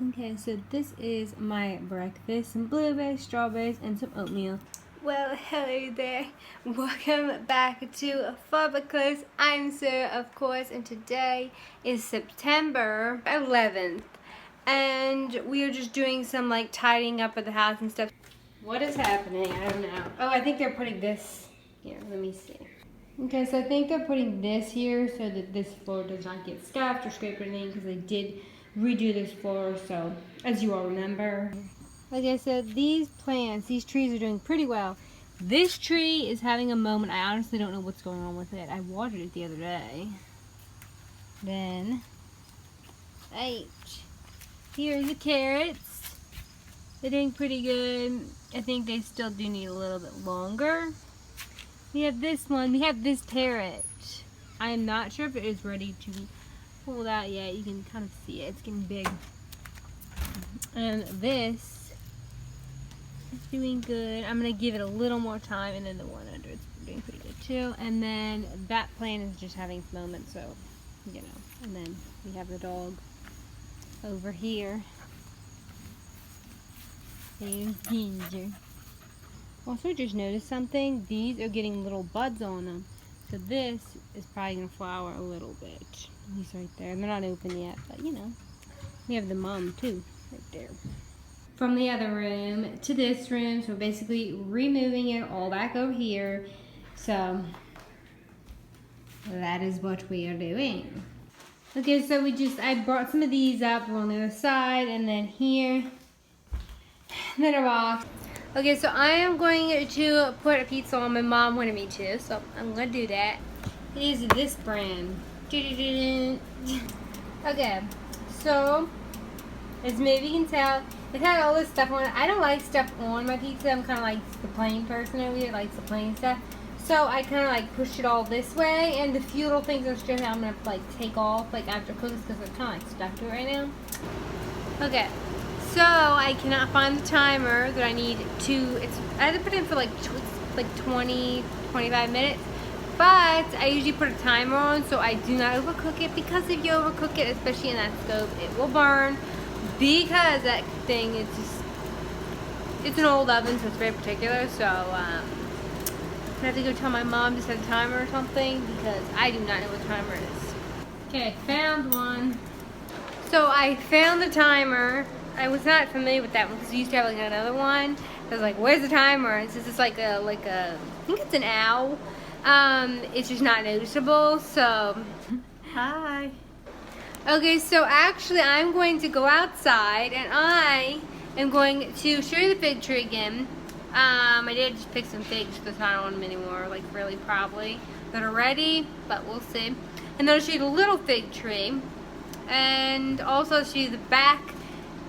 Okay, so this is my breakfast. Some blueberries, strawberries, and some oatmeal. Well, hello there. Welcome back to Farbaclose. I'm Sarah, of course, and today is September 11th. And we are just doing some like tidying up of the house and stuff. What is happening? I don't know. Oh, I think they're putting this here. Let me see. Okay, so I think they're putting this here so that this floor does not get scuffed or scraped or anything because they did redo this floor, so as you all remember. Like I said, these plants, these trees are doing pretty well. This tree is having a moment. I honestly don't know what's going on with it. I watered it the other day. Then, here are the carrots. They're doing pretty good. I think they still do need a little bit longer. We have this one. We have this carrot. I am not sure if it is ready to be pulled out yet. You can kind of see it. It's getting big. And this is doing good. I'm going to give it a little more time. And then the one under it's doing pretty good too. And then that plant is just having its moment. So, you know. And then we have the dog over here. There's Ginger. Also, just noticed something. These are getting little buds on them. So this is probably going to flower a little bit. He's right there. They're not open yet, but you know. We have the mom too, right there. From the other room to this room. So basically removing it all back over here. So that is what we are doing. Okay, so I brought some of these up on the other side and then here. And then a box. Okay, so I am going to put a pizza on. My mom wanted me to, so I'm going to do that. It is this brand. Okay, so as maybe you can tell, it had all this stuff on it. I don't like stuff on my pizza. I'm kind of like the plain person over here, likes the plain stuff. So I kind of like pushed it all this way, and the few little things that are stripped out, I'm going to like take off like after cookies because they're kind of like stuck to it right now. Okay. So I cannot find the timer that I need to. I had to put it in for like 20, 25 minutes. But I usually put a timer on so I do not overcook it, because if you overcook it, especially in that stove, it will burn. Because that thing is it's an old oven, so it's very particular. So I have to go tell my mom to set a timer or something because I do not know what the timer is. Okay, found one. So I found the timer. I was not familiar with that one because we used to have like another one. I was like, "Where's the timer?" And since it's like a, I think it's an owl. It's just not noticeable. So, hi. Okay, so actually, I'm going to go outside and I am going to show you the fig tree again. I did just pick some figs because I don't want them anymore. Like really, probably that are ready, but we'll see. And then I'll show you the little fig tree, and also show you the back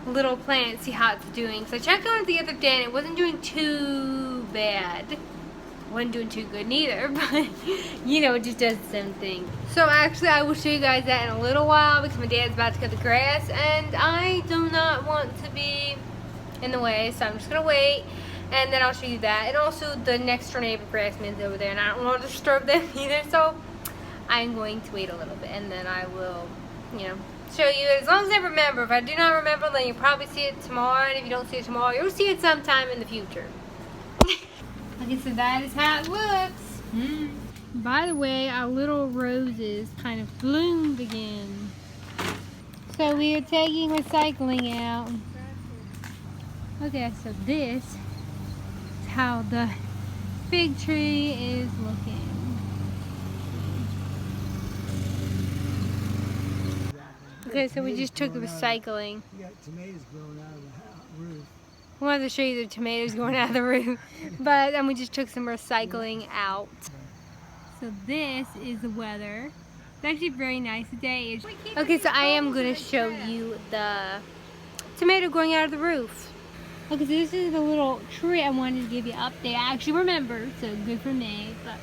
little plant, see how it's doing. So I checked on it the other day and it wasn't doing too bad. Wasn't doing too good neither, but you know, it just does its own thing. So actually I will show you guys that in a little while because my dad's about to cut the grass and I do not want to be in the way, so I'm just gonna wait and then I'll show you that. And also the next door neighbor grassman's over there and I don't want to disturb them either, so I'm going to wait a little bit and then I will, you know, show you as long as I remember. If I do not remember, then you'll probably see it tomorrow, and if you don't see it tomorrow, you'll see it sometime in the future. Okay, so that is how it looks. By the way, our little roses kind of bloomed again. So we are taking recycling out. Okay, so this is how the fig tree is looking. Okay, so we just took the recycling. You got tomatoes growing out of the roof. I wanted to show you the tomatoes going out of the roof, but then we just took some recycling out. So this is the weather. It's actually very nice today. Okay, so I am going to show you the tomato growing out of the roof. Okay, so this is the little tree I wanted to give you up there. I actually remembered, so good for me. But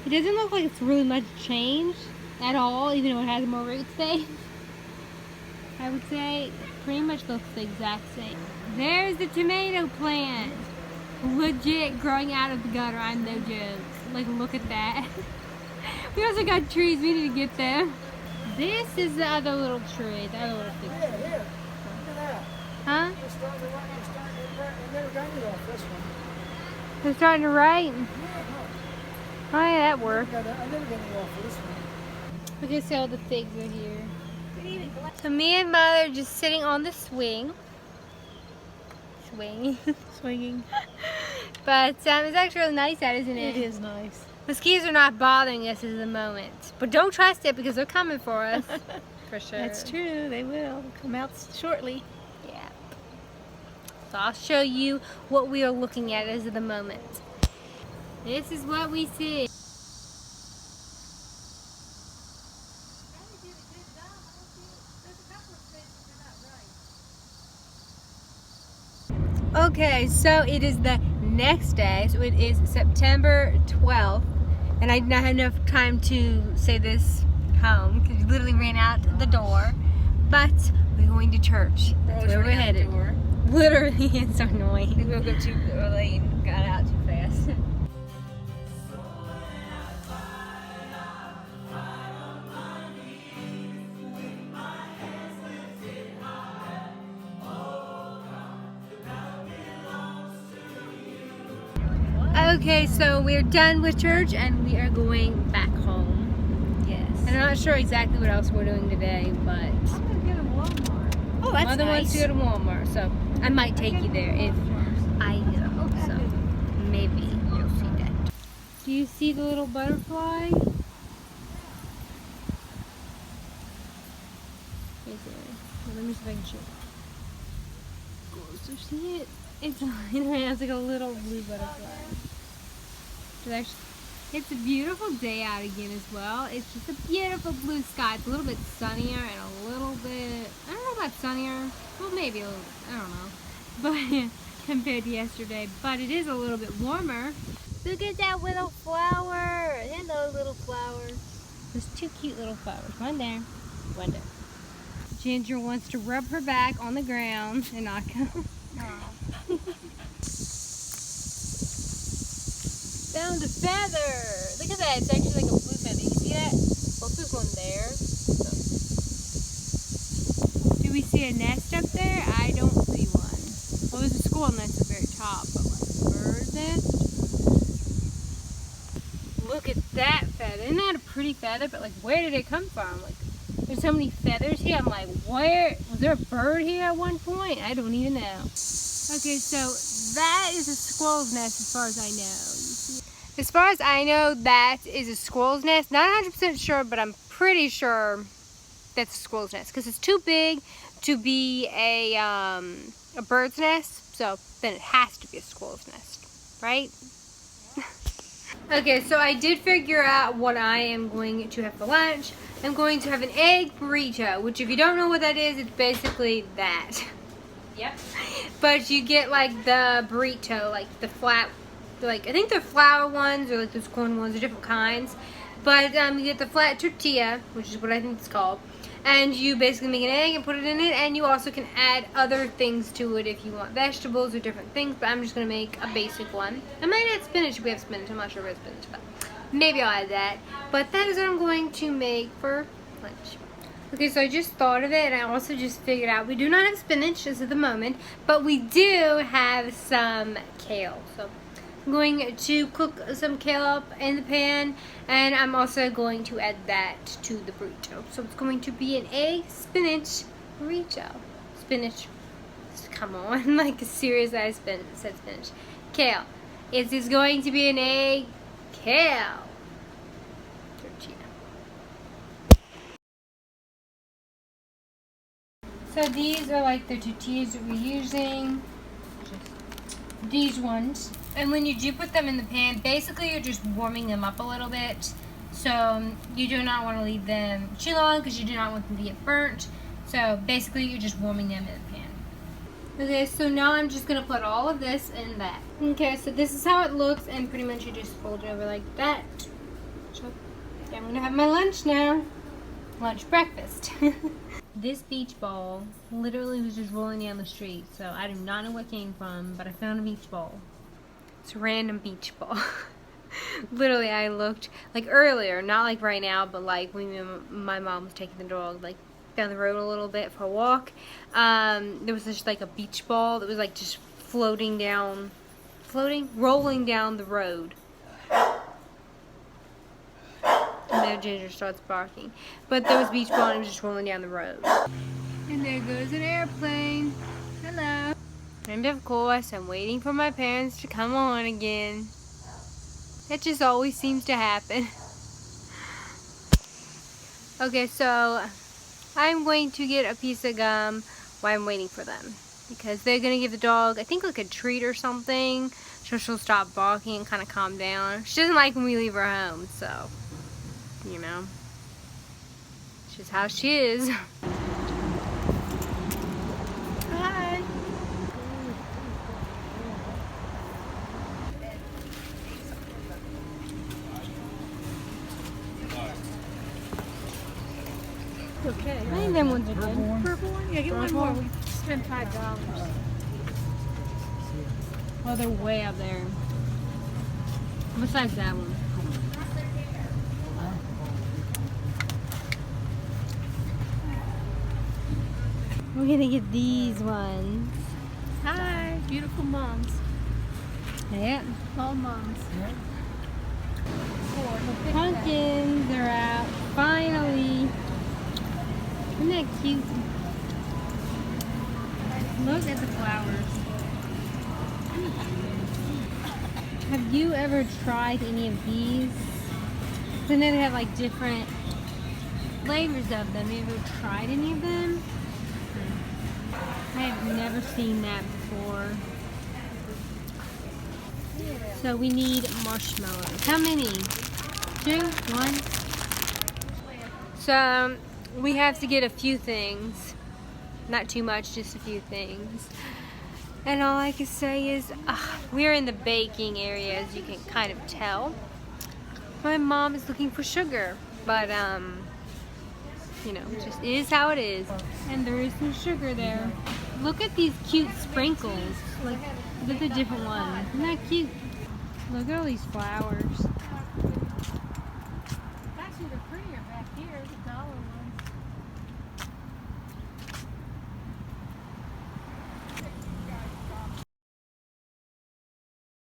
it doesn't look like it's really much changed at all, even though it has more roots there. I would say it pretty much looks the exact same. There's the tomato plant. Legit growing out of the gutter, I'm no joke. Like, look at that. We also got trees, we need to get them. This is the other little tree, the other little fig tree. Huh? It's starting to rain. It never got me off this one. It's starting to rain. Yeah, no. Oh yeah, that worked. I never got me off this one. Okay, so all the figs are here. So me and Mother are just sitting on the swing. Swinging. But it's actually really nice out, isn't it? It is nice. Mosquitoes are not bothering us at the moment. But don't trust it because they're coming for us. For sure. That's true. They will come out shortly. Yeah. So I'll show you what we are looking at as of the moment. This is what we see. Okay, so it is the next day, so it is September 12th, and I did not have enough time to say this home because we literally ran out the door, but we're going to church. That's where we're headed. Literally, it's so annoying. We woke up too early and got out too fast. Okay, so we're done with church and we are going back home. Yes. And I'm not sure exactly what else we're doing today, but I'm gonna get a Walmart. Oh, that's Mother wants to go to Walmart, so I might take you there if I go. So maybe you'll see that. Do you see the little butterfly? Right there. Well, let me see if I can show you. Closer, see it? It's lying around. It's like a little blue butterfly. It's a beautiful day out again as well. It's just a beautiful blue sky. It's a little bit sunnier and a little bit, I don't know about sunnier. Well, maybe a little, I don't know. But compared to yesterday. But it is a little bit warmer. Look at that little flower. Hello, little flower. There's two cute little flowers. One there, one there. Ginger wants to rub her back on the ground and not come. Found a feather. Look at that. It's actually like a blue feather. You see that? Well, there's one there. So. Do we see a nest up there? I don't see one. Well, there's a squirrel nest at the very top, but like a bird nest. Look at that feather. Isn't that a pretty feather? But like, where did it come from? Like, there's so many feathers here. I'm like, where? Was there a bird here at one point? I don't even know. Okay, so that is a squirrel's nest as far as I know. As far as I know, that is a squirrel's nest. Not 100% sure, but I'm pretty sure that's a squirrel's nest because it's too big to be a bird's nest. So then it has to be a squirrel's nest, right? Okay, so I did figure out what I am going to have for lunch. I'm going to have an egg burrito, which if you don't know what that is, it's basically that. Yep. But you get like the burrito, like the flat, like I think they're flour ones or like those corn ones, are different kinds. But you get the flat tortilla, which is what I think it's called. And you basically make an egg and put it in it, and you also can add other things to it if you want vegetables or different things, but I'm just going to make a basic one. I might add spinach if we have spinach. I'm not sure if we have spinach, but maybe I'll add that. But that is what I'm going to make for lunch. Okay, so I just thought of it, and I also just figured out we do not have spinach as of the moment, but we do have some kale. So I'm going to cook some kale up in the pan, and I'm also going to add that to the burrito. So it's going to be an egg spinach burrito. Spinach, come on, like a serious I said spinach. Kale. It is going to be an egg kale tortilla. So these are like the tortillas that we're using. These ones. And when you do put them in the pan, basically you're just warming them up a little bit. So you do not want to leave them too long because you do not want them to get burnt. So basically you're just warming them in the pan. Okay, so now I'm just going to put all of this in that. Okay, so this is how it looks, and pretty much you just fold it over like that. So I'm going to have my lunch now. Lunch breakfast. This beach ball literally was just rolling down the street, so I do not know what it came from, but I found a beach ball. It's a random beach ball. Literally, I looked, like earlier, not like right now, but like when my mom was taking the dog, like down the road a little bit for a walk. There was just like a beach ball that was like just rolling down the road. And then Ginger starts barking. But there was a beach ball and it was just rolling down the road. And there goes an airplane. Hello. And of course, I'm waiting for my parents to come on again. That just always seems to happen. Okay, so I'm going to get a piece of gum while I'm waiting for them. Because they're going to give the dog, I think, like a treat or something. So she'll stop barking and kind of calm down. She doesn't like when we leave her home, so, you know. It's just how she is. Hi. Okay. I think them ones are good. Purple one? Yeah, get one more. We spent $5. Oh, they're way up there. Besides that one. We're gonna get these ones. Hi, beautiful moms. Yeah. All moms. Pumpkins are out. Finally. Isn't that cute? Look at the flowers. Have you ever tried any of these? I know they have like different flavors of them. Have you ever tried any of them? I have never seen that before. So we need marshmallows. How many? 2? 1? So we have to get a few things. Not too much, just a few things. And all I can say is, we're in the baking area, as you can kind of tell. My mom is looking for sugar, but you know, it just is how it is. And there is some sugar there. Look at these cute sprinkles. Like, look at the different ones. Isn't that cute? Look at all these flowers. Actually, they're prettier back here, the dollar ones.